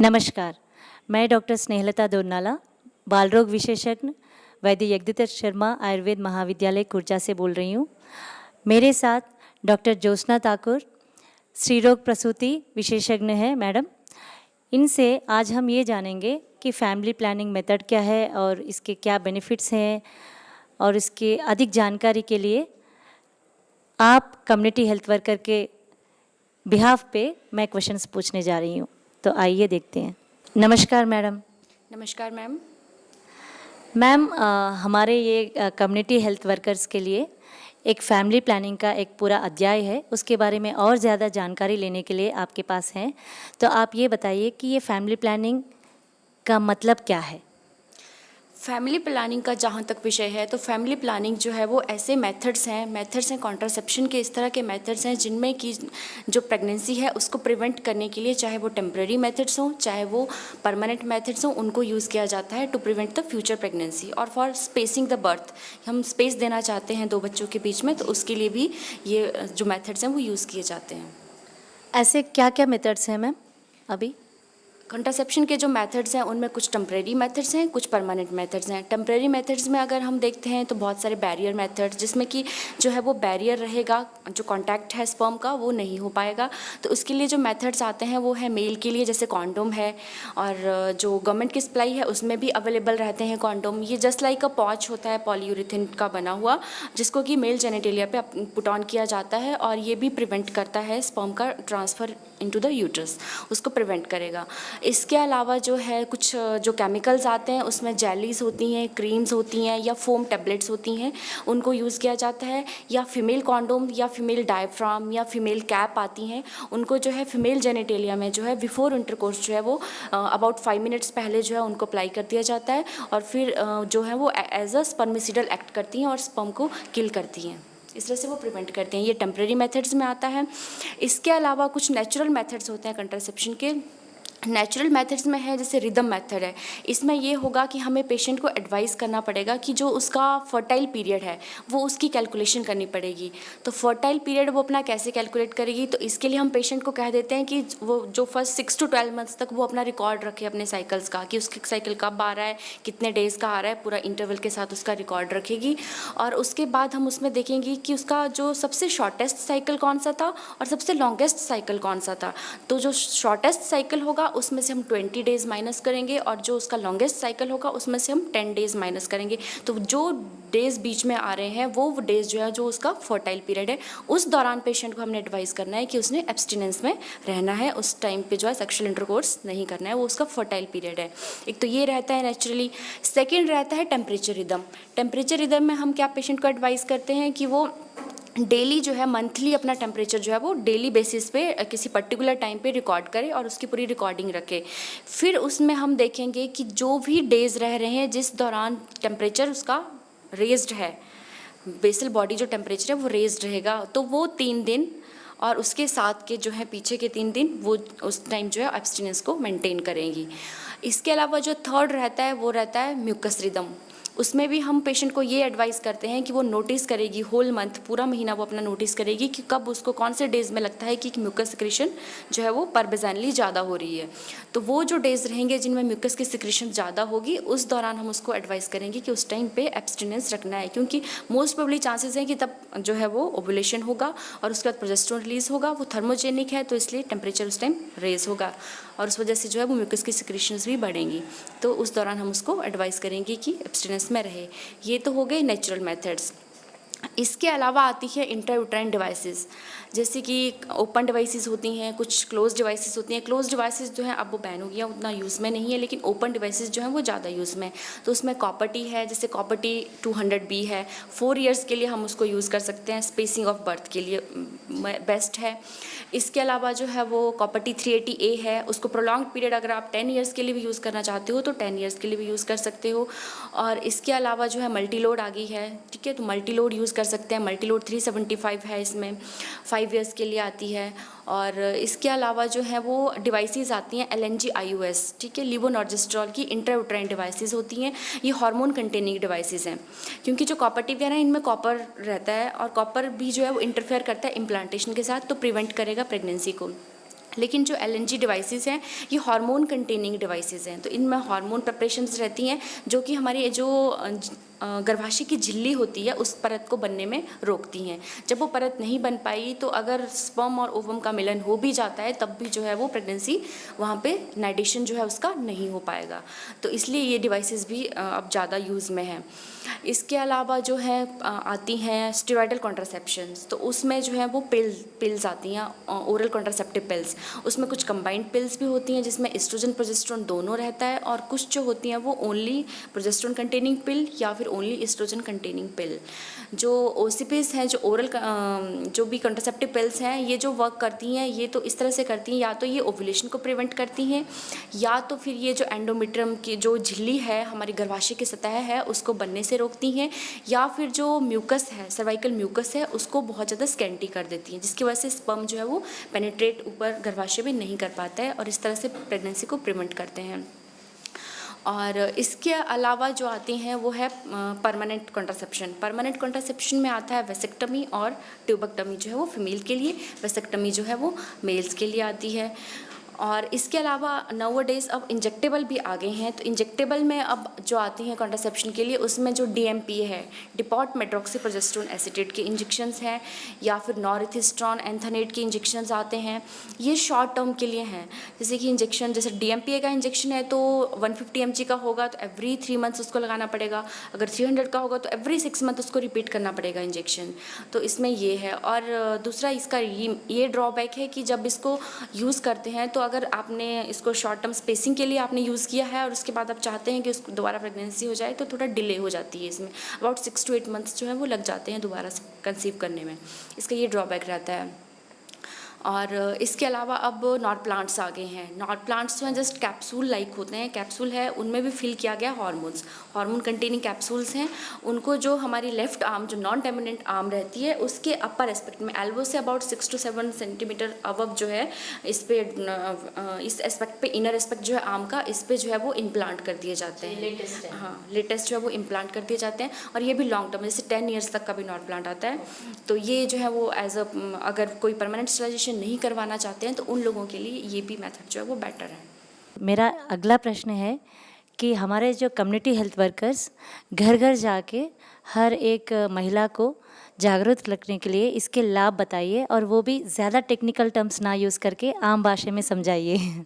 नमस्कार, मैं डॉक्टर स्नेहलता दोरनाला, बाल रोग विशेषज्ञ वैद्य यज्ञदत्त शर्मा आयुर्वेद महाविद्यालय कुर्जा से बोल रही हूँ। मेरे साथ डॉक्टर ज्योत्सना ठाकुर, स्त्री रोग प्रसूति विशेषज्ञ हैं मैडम। इनसे आज हम ये जानेंगे कि फैमिली प्लानिंग मेथड क्या है और इसके क्या बेनिफिट्स हैं, और इसकी अधिक जानकारी के लिए आप कम्युनिटी हेल्थ वर्कर के बिहाफ पे मैं क्वेश्चंस पूछने जा रही हूँ। तो आइए देखते हैं। नमस्कार मैडम। नमस्कार मैम। मैम, हमारे ये कम्युनिटी हेल्थ वर्कर्स के लिए एक फैमिली प्लानिंग का एक पूरा अध्याय है, उसके बारे में और ज़्यादा जानकारी लेने के लिए आपके पास हैं। तो आप ये बताइए कि ये फैमिली प्लानिंग का मतलब क्या है? फैमिली प्लानिंग का जहाँ तक विषय है तो फैमिली प्लानिंग जो है वो ऐसे मेथड्स हैं कॉन्ट्रासेप्शन के, इस तरह के मेथड्स हैं जिनमें कि जो प्रेगनेंसी है उसको प्रिवेंट करने के लिए, चाहे वो टेम्प्रेरी मेथड्स हों चाहे वो परमानेंट मेथड्स हों, उनको यूज़ किया जाता है to prevent the future pregnancy और फॉर स्पेसिंग द बर्थ। हम स्पेस देना चाहते हैं दो बच्चों के बीच में, तो उसके लिए भी ये जो मेथड्स हैं वो यूज़ किए जाते हैं। ऐसे क्या क्या मेथड्स हैं मैम अभी? कंट्रासेप्शन के जो मेथड्स हैं उनमें कुछ टेम्प्रेरी मेथड्स हैं, कुछ परमानेंट मेथड्स हैं। टेम्प्रेरी मेथड्स में अगर हम देखते हैं तो बहुत सारे बैरियर मेथड्स, जिसमें कि जो है वो बैरियर रहेगा, जो कांटेक्ट है स्पर्म का वो नहीं हो पाएगा। तो उसके लिए जो मेथड्स आते हैं वो है मेल के लिए, जैसे कॉन्डोम है, और जो गवर्नमेंट की सप्लाई है उसमें भी अवेलेबल रहते हैं कॉन्डोम। ये जस्ट लाइक अ पॉच होता है पॉलीयूरेथिन का बना हुआ, जिसको कि मेल जेनिटेलिया पे पुट ऑन किया जाता है, और ये भी प्रिवेंट करता है स्पर्म का ट्रांसफ़र इनटू द यूट्रस, उसको प्रिवेंट करेगा। इसके अलावा जो है कुछ जो केमिकल्स आते हैं उसमें जेलीज होती हैं, क्रीम्स होती हैं या फोम टैबलेट्स होती हैं, उनको यूज़ किया जाता है। या फीमेल कॉन्डोम या फीमेल डायफ्राम या फीमेल कैप आती हैं, उनको जो है फीमेल जेनिटेलिया में जो है बिफोर इंटरकोर्स जो है वो अबाउट 5 मिनट्स पहले जो है उनको अप्लाई कर दिया जाता है, और फिर जो है वो एज अ स्पर्मिसिडल एक्ट करती हैं और स्पर्म को किल करती हैं। इस तरह से वो प्रिवेंट करते हैं। ये टेम्प्रेरी मेथड्स में आता है। इसके अलावा कुछ नेचुरल मेथड्स होते हैं कंट्रासेप्शन के। नेचुरल मेथड्स में है जैसे रिदम मेथड है। इसमें ये होगा कि हमें पेशेंट को एडवाइस करना पड़ेगा कि जो उसका फर्टाइल पीरियड है वो उसकी कैलकुलेशन करनी पड़ेगी। तो फर्टाइल पीरियड वो अपना कैसे कैलकुलेट करेगी, तो इसके लिए हम पेशेंट को कह देते हैं कि वो जो फर्स्ट 6 to 12 मंथ्स तक वो अपना रिकॉर्ड रखे अपने साइकिल्स का, कि उसके साइकिल कब आ रहा है, कितने डेज़ का आ रहा है, पूरा इंटरवल के साथ उसका रिकॉर्ड रखेगी। और उसके बाद हम उसमें देखेंगे कि उसका जो सबसे शॉर्टेस्ट साइकिल कौन सा था और सबसे लॉन्गेस्ट साइकिल कौन सा था। तो जो शॉर्टेस्ट साइकिल होगा उसमें से हम 20 डेज़ माइनस करेंगे, और जो उसका लॉन्गेस्ट साइकिल होगा उसमें से हम 10 डेज़ माइनस करेंगे। तो जो डेज़ बीच में आ रहे हैं वो डेज़ जो है जो उसका फर्टाइल पीरियड है, उस दौरान पेशेंट को हमने एडवाइस करना है कि उसने एब्सटिनेंस में रहना है, उस टाइम पे जो है सेक्शुअल इंटरकोर्स नहीं करना है, वो उसका फर्टाइल पीरियड है। एक तो ये रहता है नेचुरली। सेकेंड रहता है टेम्परेचर रिदम। टेम्परेचर रिदम में हम क्या पेशेंट को एडवाइस करते हैं कि वो डेली जो है मंथली अपना टेम्परेचर जो है वो डेली बेसिस पे किसी पर्टिकुलर टाइम पे रिकॉर्ड करे और उसकी पूरी रिकॉर्डिंग रखे। फिर उसमें हम देखेंगे कि जो भी डेज़ रह रहे हैं जिस दौरान टेम्परेचर उसका रेज्ड है, बेसल बॉडी जो टेम्परेचर है वो रेज्ड रहेगा, तो वो 3 दिन और उसके साथ के जो है पीछे के 3 दिन वो उस टाइम जो है एब्सटिनेंस को मेंटेन करेंगी। इसके अलावा जो थर्ड रहता है वो रहता है म्यूकस रिदम। उसमें भी हम पेशेंट को ये एडवाइस करते हैं कि वो नोटिस करेगी होल मंथ, पूरा महीना वो अपना नोटिस करेगी कि कब उसको कौन से डेज़ में लगता है कि म्यूकस सिक्रेशन जो है वो परबेज़ानली ज़्यादा हो रही है। तो वो जो डेज़ रहेंगे जिनमें म्यूकस की सिक्रेशन ज़्यादा होगी उस दौरान हम उसको एडवाइस करेंगे कि उस टाइम पे एब्सटिनेंस रखना है, क्योंकि मोस्ट प्रोबेबली चांसेस हैं कि तब जो है वो ओवुलेशन होगा और उसके बाद प्रोजेस्टेरोन रिलीज़ होगा। वो थर्मोजेनिक है तो इसलिए टेम्परेचर उस टाइम रेज होगा और उस वजह से जो है वो म्यूकस की सिक्रेशंस भी बढ़ेंगी। तो उस दौरान हम उसको एडवाइस करेंगे कि एब्सटिनेंस में रहे। ये तो हो गए नेचुरल मेथड्स। इसके अलावा आती है इंट्रायूट्राइन डिवाइसेस, जैसे कि ओपन डिवाइसेस होती हैं, कुछ क्लोज डिवाइसेस होती हैं। क्लोज डिवाइसेस जो हैं अब वो बैन हो गया, उतना यूज़ में नहीं है, लेकिन ओपन डिवाइसेस जो हैं वो ज़्यादा यूज़ में। तो उसमें कॉपर टी है, जैसे कॉपर टी 200B है, 4 ईयर्स के लिए हम उसको यूज़ कर सकते हैं, स्पेसिंग ऑफ बर्थ के लिए बेस्ट है। इसके अलावा जो है वो कॉपर टी 380A है, उसको प्रोलॉन्ग पीरियड अगर आप 10 ईयर्स के लिए भी यूज़ करना चाहते हो तो 10 ईयर्स के लिए भी यूज़ कर सकते हो। और इसके अलावा जो है मल्टी लोड आ गई है, ठीक है, तो मल्टी लोड यूज़ कर सकते हैं। मल्टी लोड 375 है, इसमें 5 ईयर्स के लिए आती है। और इसके अलावा जो है वो डिवाइसेस आती हैं LNG IUS, ठीक है, लिवोनॉर्जेस्ट्रॉल की इंट्रायूट्राइन डिवाइसेस होती हैं। ये हार्मोन कंटेनिंग डिवाइसेस हैं, क्योंकि जो कॉपर टी वगैरह है इनमें कॉपर रहता है और कॉपर भी जो है वो इंटरफेयर करता है इम्प्लांटेशन के साथ, तो प्रिवेंट करेगा प्रेगनेंसी को। लेकिन जो LNG डिवाइसेस हैं ये हार्मोन कंटेनिंग डिवाइसेस हैं, तो इनमें हार्मोन प्रिपरेशंस रहती हैं जो कि हमारी जो गर्भाशय की झिल्ली होती है उस परत को बनने में रोकती हैं। जब वो परत नहीं बन पाई तो अगर स्पर्म और ओवम का मिलन हो भी जाता है तब भी जो है वो प्रेगनेंसी वहाँ पे नाइडेशन जो है उसका नहीं हो पाएगा। तो इसलिए ये डिवाइसेस भी अब ज़्यादा यूज़ में हैं। इसके अलावा जो है आती हैं स्टेरॉयडल कॉन्ट्रासेप्शंस, तो उसमें जो है वो पिल्स आती हैं, ओरल कॉन्ट्रासेप्टिव पिल्स। उसमें कुछ कंबाइंड पिल्स भी होती हैं जिसमें एस्ट्रोजन प्रोजेस्टेरोन दोनों रहता है, और कुछ जो होती हैं वो ओनली प्रोजेस्टेरोन कंटेनिंग पिल या फिर ओनली एस्ट्रोजन कंटेनिंग पिल। जो OCPs हैं, जो ओरल जो भी कॉन्ट्रासेप्टिव पिल्स हैं, ये जो वर्क करती हैं ये तो इस तरह से करती हैं, या तो ये ओव्यूलेशन को प्रिवेंट करती हैं, या तो फिर ये जो एंडोमेट्रियम की जो झिल्ली है हमारी गर्भाशय की सतह है उसको बनने से रोकती हैं, या फिर जो म्यूकस है, सर्वाइकल म्यूकस है, उसको बहुत ज़्यादा स्कैंटी कर देती हैं, जिसकी वजह से स्पर्म जो है वो पेनिट्रेट ऊपर गर्भाशय में नहीं कर पाता है और इस तरह से प्रेगनेंसी को प्रिवेंट करते हैं। और इसके अलावा जो आती हैं वो है परमानेंट कॉन्ट्रासेप्शन। परमानेंट कॉन्ट्रासेप्शन में आता है वेसेक्टमी और ट्यूबेक्टमी, जो है वो फीमेल के लिए, वेसेक्टमी जो है वो मेल्स के लिए आती है। और इसके अलावा नाउअडेज अब इंजेक्टेबल भी आ गए हैं, तो इंजेक्टेबल में अब जो आती हैं कॉन्ट्रासेप्शन के लिए उसमें जो DMPA है, डिपॉट मेट्रोक्सीप्रोजेस्टेरोन एसीटेट के इंजेक्शंस हैं, या फिर नॉर्थिस्ट्रॉन एंथानेट के इंजेक्शंस आते हैं। ये शॉर्ट टर्म के लिए हैं, जैसे कि इंजेक्शन, जैसे DMPA का इंजेक्शन है तो 150 mg का होगा तो एवरी 3 मंथ्स उसको लगाना पड़ेगा, अगर 300 का होगा तो एवरी 6 मंथ उसको रिपीट करना पड़ेगा इंजेक्शन। तो इसमें ये है। और दूसरा इसका ये ड्रॉबैक है कि जब इसको यूज़ करते हैं तो अगर आपने इसको शॉर्ट टर्म स्पेसिंग के लिए आपने यूज़ किया है और उसके बाद आप चाहते हैं कि उसको दोबारा प्रेगनेंसी हो जाए तो थोड़ा डिले हो जाती है इसमें, अबाउट 6 to 8 मंथ्स जो है वो लग जाते हैं दोबारा कंसीव करने में। इसका ये ड्रॉबैक रहता है। और इसके अलावा अब नॉर प्लांट्स आ गए हैं। नॉर प्लांट्स जो हैं जस्ट कैप्सूल लाइक होते हैं, कैप्सूल है, उनमें भी फिल किया गया हार्मोन कंटेनिंग कैप्सूल्स हैं। उनको जो हमारी लेफ्ट आर्म, जो नॉन डोमिनेंट आर्म रहती है, उसके अपर एस्पेक्ट में, elbow say about 6 to 7 centimetre above जो है इस पे, इस एस्पेक्ट पे, इनर एस्पेक्ट जो है आर्म का, इस पे जो है वो इम्प्लांट कर दिए जाते हैं। लेटेस्ट है। हाँ, लेटेस्ट जो है वो इम्प्लांट कर दिए जाते हैं, और ये भी लॉन्ग टर्म, जैसे 10 ईयर्स तक का भी नॉर प्लांट आता है। तो ये जो है वो एज अ, अगर कोई परमानेंट स्टरलाइजेशन नहीं करवाना चाहते हैं तो उन लोगों के लिए ये भी मेथड जो है वो बेटर है। मेरा अगला प्रश्न है कि हमारे जो कम्युनिटी हेल्थ वर्कर्स घर घर जाके हर एक महिला को जागरूक रखने के लिए इसके लाभ बताइए, और वो भी ज़्यादा टेक्निकल टर्म्स ना यूज़ करके आम भाषा में समझाइए।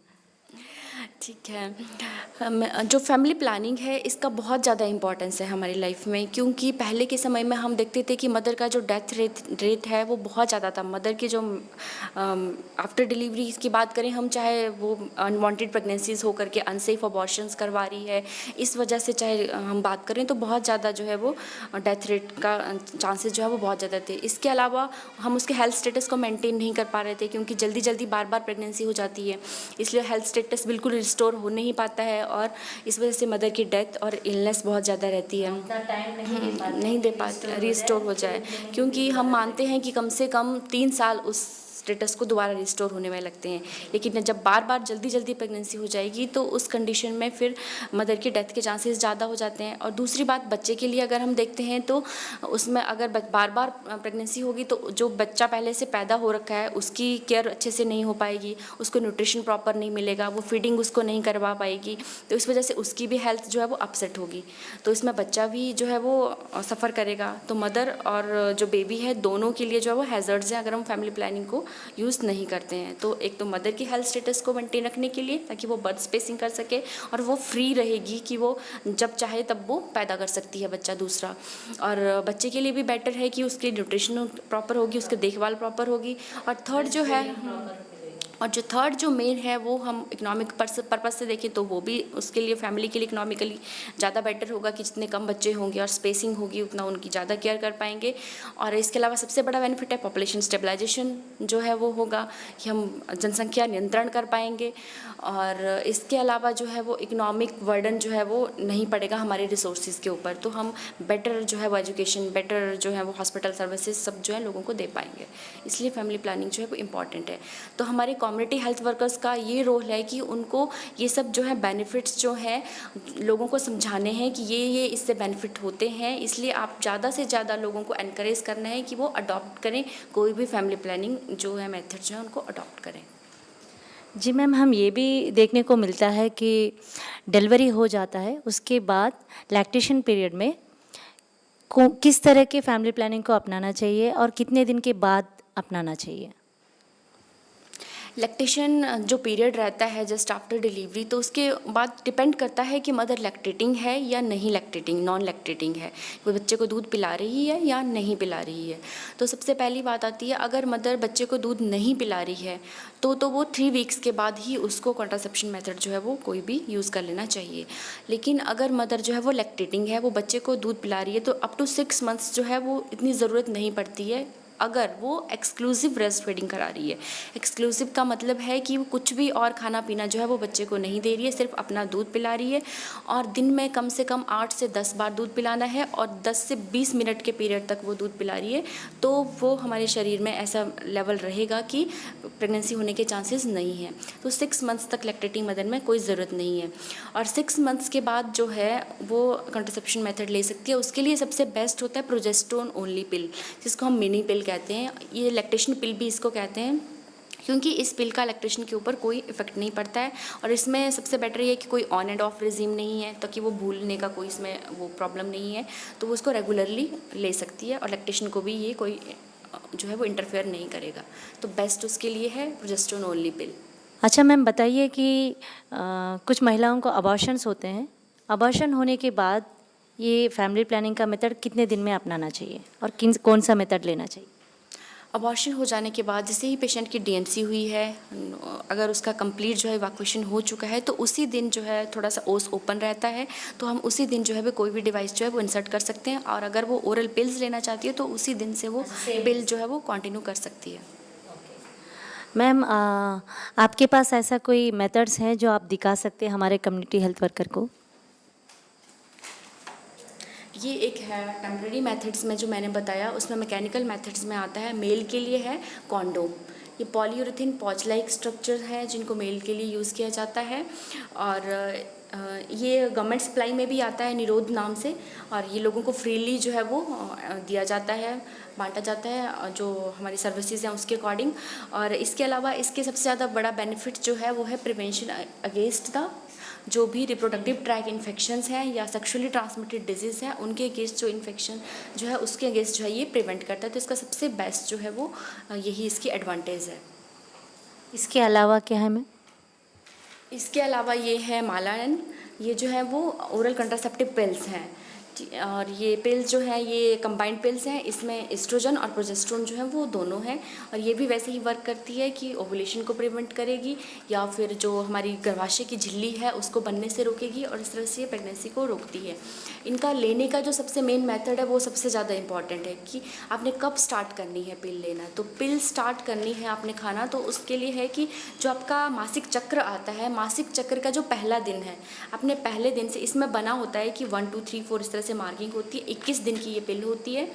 ठीक है। जो फैमिली प्लानिंग है इसका बहुत ज़्यादा इम्पोर्टेंस है हमारी लाइफ में, क्योंकि पहले के समय में हम देखते थे कि मदर का जो डेथ रेट है वो बहुत ज़्यादा था। मदर की जो आफ्टर डिलीवरी की बात करें हम, चाहे वो अनवांटेड प्रेगनेंसीज हो करके अनसेफ अबॉर्शंस करवा रही है, इस वजह से चाहे हम बात करें तो बहुत ज़्यादा जो है वो डेथ रेट का चांसेस जो है वो बहुत ज़्यादा थे। इसके अलावा हम उसके हेल्थ स्टेटस को मेंटेन नहीं कर पा रहे थे, क्योंकि जल्दी जल्दी बार बार प्रेगनेंसी हो जाती है, इसलिए हेल्थ स्टेटस बिल्कुल रिस्टोर हो नहीं पाता है, और इस वजह से मदर की डेथ और इलनेस बहुत ज़्यादा रहती है। नहीं दे पाते रिस्टोर हो जाए, क्योंकि हम मानते हैं कि कम से कम 3 साल उस स्टेटस को दोबारा रिस्टोर होने में लगते हैं, लेकिन जब बार बार जल्दी जल्दी प्रेगनेंसी हो जाएगी तो उस कंडीशन में फिर मदर की डेथ के चांसेस ज़्यादा हो जाते हैं। और दूसरी बात, बच्चे के लिए अगर हम देखते हैं तो उसमें अगर बार बार प्रेगनेंसी होगी तो जो बच्चा पहले से पैदा हो रखा है उसकी केयर अच्छे से नहीं हो पाएगी, उसको न्यूट्रिशन प्रॉपर नहीं मिलेगा, वो फीडिंग उसको नहीं करवा पाएगी, तो इस वजह से उसकी भी हेल्थ जो है वो अपसेट होगी, तो इसमें बच्चा भी जो है वो सफ़र करेगा। तो मदर और जो बेबी है दोनों के लिए जो है वो हैज़र्ड्स हैं अगर हम फैमिली प्लानिंग को यूज़ नहीं करते हैं। तो एक तो मदर की हेल्थ स्टेटस को मेंटेन रखने के लिए, ताकि वो बर्थ स्पेसिंग कर सके और वो फ्री रहेगी कि वो जब चाहे तब वो पैदा कर सकती है बच्चा दूसरा। और बच्चे के लिए भी बेटर है कि उसकी न्यूट्रिशन प्रॉपर होगी, उसकी देखभाल प्रॉपर होगी। और थर्ड जो मेन है वो हम इकोनॉमिक पर्पस से देखें तो वो भी उसके लिए, फैमिली के लिए इकोनॉमिकली ज़्यादा बेटर होगा कि जितने कम बच्चे होंगे और स्पेसिंग होगी उतना उनकी ज़्यादा केयर कर पाएंगे। और इसके अलावा सबसे बड़ा बेनिफिट है पॉपुलेशन स्टेबलाइजेशन जो है वो होगा, कि हम जनसंख्या नियंत्रण कर पाएंगे। और इसके अलावा जो है वो इकोनॉमिक बर्डन जो है वो नहीं पड़ेगा हमारे रिसोर्सेज के ऊपर, तो हम बेटर जो है वो एजुकेशन, बेटर जो है वो हॉस्पिटल सर्विसेज सब जो है लोगों को दे पाएंगे। इसलिए फैमिली प्लानिंग जो है वो इम्पॉर्टेंट है। तो हमारे कम्युनिटी हेल्थ वर्कर्स का ये रोल है कि उनको ये सब जो है बेनिफिट्स जो है लोगों को समझाने हैं कि ये इससे बेनिफिट होते हैं, इसलिए आप ज़्यादा से ज़्यादा लोगों को एनकरेज करना है कि वो अडॉप्ट करें, कोई भी फैमिली प्लानिंग जो है मेथड जो है उनको अडॉप्ट करें। जी मैम, हम ये भी देखने को मिलता है कि डिलीवरी हो जाता है, उसके बाद लैक्टेशन पीरियड में किस तरह के फैमिली प्लानिंग को अपनाना चाहिए और कितने दिन के बाद अपनाना चाहिए? लैक्टेशन जो पीरियड रहता है जस्ट आफ्टर डिलीवरी, तो उसके बाद डिपेंड करता है कि मदर लैक्टेटिंग है या नहीं लैक्टेटिंग, नॉन लैक्टेटिंग है, वो बच्चे को दूध पिला रही है या नहीं पिला रही है। तो सबसे पहली बात आती है, अगर मदर बच्चे को दूध नहीं पिला रही है तो वो 3 वीक्स के बाद ही उसको कॉन्ट्रासेप्शन मेथड जो है वो कोई भी यूज़ कर लेना चाहिए। लेकिन अगर मदर जो है वो लैक्टेटिंग है, वो बच्चे को दूध पिला रही है, तो अप टू 6 मंथ्स जो है वो इतनी ज़रूरत नहीं पड़ती है, अगर वो एक्सक्लूसिव ब्रेस्ट फीडिंग करा रही है। एक्सक्लूसिव का मतलब है कि वो कुछ भी और खाना पीना जो है वो बच्चे को नहीं दे रही है, सिर्फ अपना दूध पिला रही है, और दिन में कम से कम 8 से 10 बार दूध पिलाना है और 10 से 20 मिनट के पीरियड तक वो दूध पिला रही है, तो वो हमारे शरीर में ऐसा लेवल रहेगा कि प्रेगनेंसी होने के चांसेस नहीं हैं। तो 6 मंथ्स तक लैक्टेटिंग मदर में कोई ज़रूरत नहीं है, और 6 मंथ्स के बाद जो है वो कॉन्ट्रासेप्शन मेथड ले सकती है। उसके लिए सबसे बेस्ट होता है प्रोजेस्टेरोन ओनली पिल, जिसको हम मिनी पिल कहते हैं। ये लैक्टेशन पिल भी इसको कहते हैं, क्योंकि इस पिल का लैक्टेशन के ऊपर कोई इफेक्ट नहीं पड़ता है, और इसमें सबसे बेटर ये है कि कोई ऑन एंड ऑफ रिजीम नहीं है, ताकि वो भूलने का कोई इसमें वो प्रॉब्लम नहीं है, तो वो उसको रेगुलरली ले सकती है, और लैक्टेशन को भी ये कोई जो है वो इंटरफेयर नहीं करेगा। तो बेस्ट उसके लिए है प्रोजेस्टेरोन ओनली पिल। अच्छा मैम, बताइए कि कुछ महिलाओं को अबॉर्शंस होते हैं, अबॉर्शन होने के बाद ये फैमिली प्लानिंग का मेथड कितने दिन में अपनाना चाहिए और कौन सा मेथड लेना चाहिए? अबॉर्शन हो जाने के बाद जैसे ही पेशेंट की डीएनसी हुई है, अगर उसका कंप्लीट जो है इवैक्यूएशन हो चुका है, तो उसी दिन जो है थोड़ा सा ओस ओपन रहता है, तो हम उसी दिन जो है वो कोई भी डिवाइस जो है वो इंसर्ट कर सकते हैं, और अगर वो ओरल पिल्स लेना चाहती है तो उसी दिन से वो पिल जो है वो कंटिन्यू कर सकती है। मैम, आपके पास ऐसा कोई मेथड्स हैं जो आप दिखा सकते हैं हमारे कम्युनिटी हेल्थ वर्कर को? ये एक है टेम्परेरी मेथड्स में जो मैंने बताया, उसमें मैकेनिकल मेथड्स में आता है। मेल के लिए है कॉन्डोम, ये पॉलीयूरेथेन पॉच लाइक स्ट्रक्चर है जिनको मेल के लिए यूज़ किया जाता है, और ये गवर्नमेंट सप्लाई में भी आता है निरोध नाम से, और ये लोगों को फ्रीली जो है वो दिया जाता है, बांटा जाता है, जो हमारी सर्विसेज हैं उसके अकॉर्डिंग। और इसके अलावा इसके सबसे ज़्यादा बड़ा बेनिफिट जो है वो है प्रिवेंशन अगेंस्ट द जो भी रिप्रोडक्टिव ट्रैक इन्फेक्शंस हैं या सेक्सुअली ट्रांसमिटेड डिजीज़ हैं, उनके अगेंस्ट जो इन्फेक्शन जो है उसके अगेंस्ट जो है ये प्रिवेंट करता है। तो इसका सबसे बेस्ट जो है वो यही इसकी एडवांटेज है। इसके अलावा क्या है मैम? इसके अलावा ये है मालायन, ये जो है वो ओरल कंट्रासेप्टिव पिल्स हैं, और ये पिल्स जो है ये कंबाइंड पिल्स हैं, इसमें एस्ट्रोजन और प्रोजेस्टेरोन जो है वो दोनों हैं, और ये भी वैसे ही वर्क करती है कि ओवुलेशन को प्रिवेंट करेगी, या फिर जो हमारी गर्भाशय की झिल्ली है उसको बनने से रोकेगी, और इस तरह से ये प्रेगनेंसी को रोकती है। इनका लेने का जो सबसे मेन मेथड है वो सबसे ज़्यादा इंपॉर्टेंट है कि आपने कब स्टार्ट करनी है पिल लेना। तो पिल स्टार्ट करनी है आपने खाना, तो उसके लिए है कि जो आपका मासिक चक्र आता है, मासिक चक्र का जो पहला दिन है, अपने पहले दिन से इसमें बना होता है कि 1 2 3 4 इस तरह से मार्किंग होती है, 21 दिन की ये पिल होती है।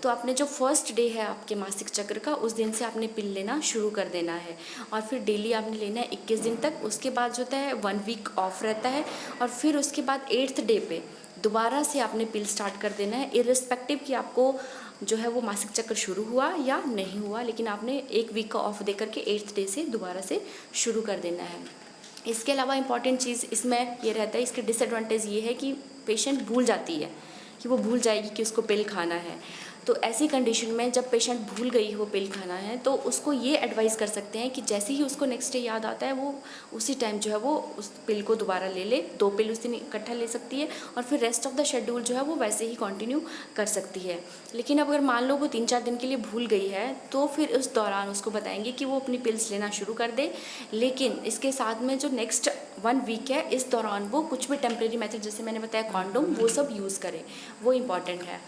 तो आपने जो फर्स्ट डे है आपके मासिक चक्र का, उस दिन से आपने पिल लेना शुरू कर देना है, और फिर डेली आपने लेना है 21 दिन तक। उसके बाद जो होता है 1 वीक ऑफ रहता है, और फिर उसके बाद 8th डे पे दोबारा से आपने पिल स्टार्ट कर देना है, इर्रिस्पेक्टिव कि आपको जो है वो मासिक चक्र शुरू हुआ या नहीं हुआ, लेकिन आपने 1 वीक का ऑफ दे करके 8th डे से दोबारा से शुरू कर देना है। इसके अलावा इम्पॉर्टेंट चीज़ इसमें ये रहता है, इसके डिसएडवांटेज ये है कि पेशेंट भूल जाती है, कि वो भूल जाएगी कि उसको पिल खाना है। तो ऐसी कंडीशन में जब पेशेंट भूल गई हो पिल खाना है, तो उसको ये एडवाइस कर सकते हैं कि जैसे ही उसको नेक्स्ट डे याद आता है, वो उसी टाइम जो है वो उस पिल को दोबारा ले ले। 2 पिल उस दिन इकट्ठा ले सकती है, और फिर रेस्ट ऑफ द शेड्यूल जो है वो वैसे ही कंटिन्यू कर सकती है। लेकिन अब अगर मान लो वो 3-4 दिन के लिए भूल गई है, तो फिर उस दौरान उसको बताएंगे कि वो अपनी पिल्स लेना शुरू कर दे, लेकिन इसके साथ में जो नेक्स्ट 1 वीक है, इस दौरान वो कुछ भी टेम्प्रेरी मेथड जैसे मैंने बताया कॉन्डोम, वो सब यूज़ करें, वो इम्पॉर्टेंट है।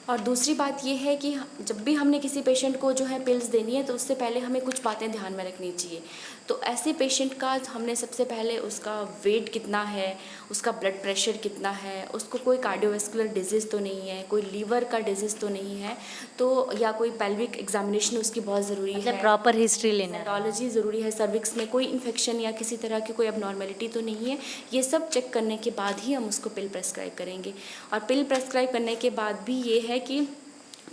और दूसरी बात ये है कि जब भी हमने किसी पेशेंट को जो है पिल्स देनी है, तो उससे पहले हमें कुछ बातें ध्यान में रखनी चाहिए। तो ऐसे पेशेंट का हमने सबसे पहले उसका वेट कितना है, उसका ब्लड प्रेशर कितना है, उसको कोई कार्डियोवैस्कुलर डिजीज़ तो नहीं है, कोई लीवर का डिजीज़ तो नहीं है, तो या कोई पेल्विक एग्जामिनेशन उसकी बहुत ज़रूरी है, प्रॉपर हिस्ट्री लेना है, साइटोलॉजी ज़रूरी है, सर्विक्स में कोई इन्फेक्शन या किसी तरह की कोई अबनॉर्मेलिटी तो नहीं है। ये सब चेक करने के बाद ही हम उसको पिल प्रेस्क्राइब करेंगे। और पिल प्रेस्क्राइब करने के बाद भी ये है कि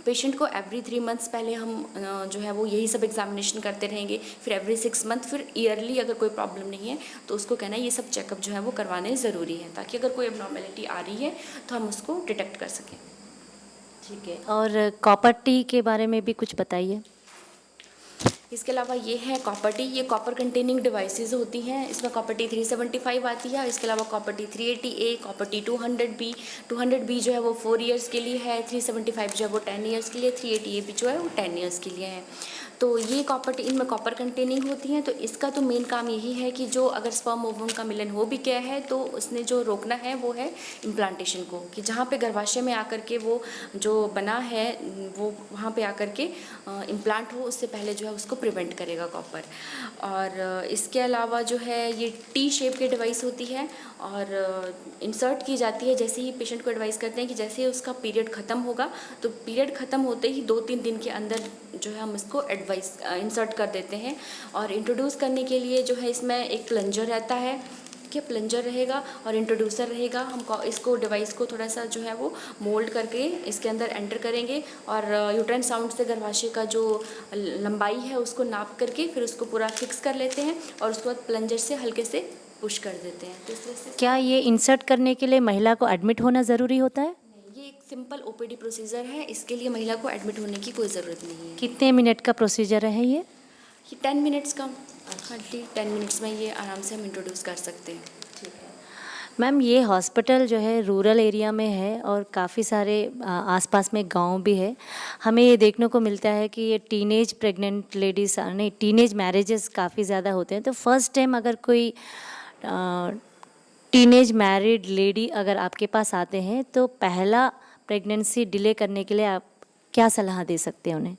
पेशेंट को एवरी 3 मंथ्स पहले हम जो है वो यही सब एग्जामिनेशन करते रहेंगे, फिर एवरी 6 मंथ, फिर ईयरली अगर कोई प्रॉब्लम नहीं है तो उसको कहना है ये सब चेकअप जो है वो करवाने ज़रूरी है, ताकि अगर कोई एबनॉर्मेलिटी आ रही है तो हम उसको डिटेक्ट कर सकें। ठीक है, और कॉपर टी के बारे में भी कुछ बताइए। इसके अलावा ये है कॉपर टी, ये कॉपर कंटेनिंग डिवाइसेस होती हैं, इसमें कॉपर टी 375 आती है। इसके अलावा copper T 380A, copper T 200B, 200B जो है वो 4 इयर्स के लिए है, 375 जो है वो 10 इयर्स के लिए, 380A भी जो है वो 10 इयर्स के लिए है। तो ये कॉपर टी, इनमें कॉपर कंटेनिंग होती हैं। तो इसका तो मेन काम यही है कि जो अगर स्पर्म ओवम का मिलन हो भी गया है तो उसने जो रोकना है वो है इम्प्लांटेशन को, कि जहाँ पे गर्भाशय में आकर के वो जो बना है वो वहाँ पे आकर के इम्प्लांट हो, उससे पहले जो है उसको प्रिवेंट करेगा कॉपर। और इसके अलावा जो है ये टी शेप की डिवाइस होती है और इंसर्ट की जाती है जैसे ही पेशेंट को एडवाइस करते हैं कि जैसे ही उसका पीरियड ख़त्म होगा तो पीरियड ख़त्म होते ही 2-3 दिन के अंदर जो है हम इसको एडवाइस इंसर्ट कर देते हैं। और इंट्रोड्यूस करने के लिए जो है इसमें एक प्लंजर रहता है, कि प्लंजर रहेगा और इंट्रोड्यूसर रहेगा। हम इसको डिवाइस को थोड़ा सा जो है वो मोल्ड करके इसके अंदर एंटर करेंगे और यूट्राइन साउंड से गर्भाशय का जो लंबाई है उसको नाप करके फिर उसको पूरा फिक्स कर लेते हैं और उसके बाद प्लंजर से हल्के से पुश कर देते हैं। तो इस तरह से क्या ये इंसर्ट करने के लिए महिला को एडमिट होना ज़रूरी होता है? ये एक सिंपल ओपीडी प्रोसीजर है, इसके लिए महिला को एडमिट होने की कोई ज़रूरत नहीं है। कितने मिनट का प्रोसीजर है ये? ये 10 मिनट्स का, हार्डली 10 मिनट्स में ये आराम से हम इंट्रोड्यूस कर सकते हैं। ठीक है मैम, ये हॉस्पिटल जो है रूरल एरिया में है और काफ़ी सारे आसपास में गांव भी है। हमें ये देखने को मिलता है कि ये टीनेज प्रेग्नेंट लेडीज़ नहीं, टीनेज मैरिजेस काफ़ी ज़्यादा होते हैं। तो फर्स्ट टाइम अगर कोई टीनेज मैरिड लेडी अगर आपके पास आते हैं तो पहला प्रेगनेंसी डिले करने के लिए आप क्या सलाह दे सकते हैं उन्हें?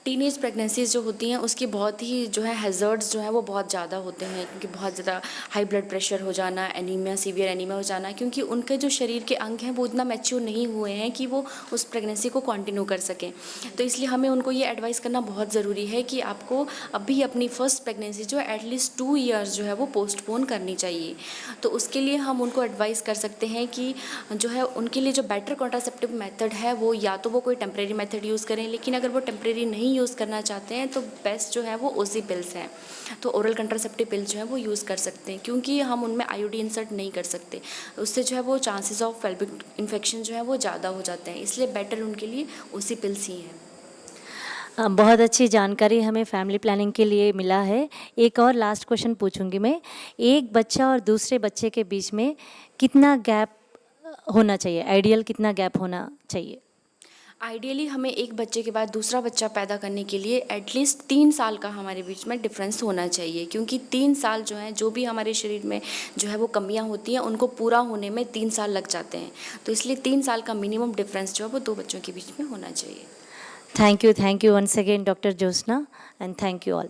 टीनेज प्रेगनेंसीज जो होती हैं उसकी बहुत ही जो है हैज़र्ड्स जो है वो बहुत ज़्यादा होते हैं, क्योंकि बहुत ज़्यादा हाई ब्लड प्रेशर हो जाना, एनीमिया, सीवियर एनीमिया हो जाना, क्योंकि उनके जो शरीर के अंग हैं वो इतना मैच्योर नहीं हुए हैं कि वो उस प्रेगनेंसी को कंटिन्यू कर सकें। तो इसलिए हमें उनको ये एडवाइस करना बहुत ज़रूरी है कि आपको अभी अपनी फ़र्स्ट प्रेगनेंसी जो है एटलीस्ट 2 ईयर्स जो है वो पोस्टपोन करनी चाहिए। तो उसके लिए हम उनको एडवाइस कर सकते हैं कि जो है उनके लिए जो बेटर कॉन्ट्रासेप्टिव मेथड है वो या तो वो कोई टेम्प्रेरी मेथड यूज़ करें, लेकिन अगर वो टेम्प्रेरी नहीं यूज़ करना चाहते हैं तो बेस्ट जो है वो ओसी पिल्स हैं। तो ओरल कंट्रासेप्टिव पिल्स जो है वो यूज़ कर सकते हैं, क्योंकि हम उनमें आईयूडी इंसर्ट नहीं कर सकते, उससे जो है वो चांसेस ऑफ पेल्विक इन्फेक्शन जो है वो ज़्यादा हो जाते हैं। इसलिए बेटर उनके लिए ओसी पिल्स ही हैं। बहुत अच्छी जानकारी हमें फैमिली प्लानिंग के लिए मिला है। एक और लास्ट क्वेश्चन पूछूंगी मैं, एक बच्चा और दूसरे बच्चे के बीच में कितना गैप होना चाहिए? आइडियल कितना गैप होना चाहिए? आइडियली हमें एक बच्चे के बाद दूसरा बच्चा पैदा करने के लिए एटलीस्ट 3 साल का हमारे बीच में डिफरेंस होना चाहिए, क्योंकि 3 साल जो है जो भी हमारे शरीर में जो है वो कमियां होती हैं उनको पूरा होने में 3 साल लग जाते हैं। तो इसलिए 3 साल का मिनिमम डिफरेंस जो है वो 2 बच्चों के बीच में होना चाहिए। Thank you once again doctor Jyotsna, and thank you all.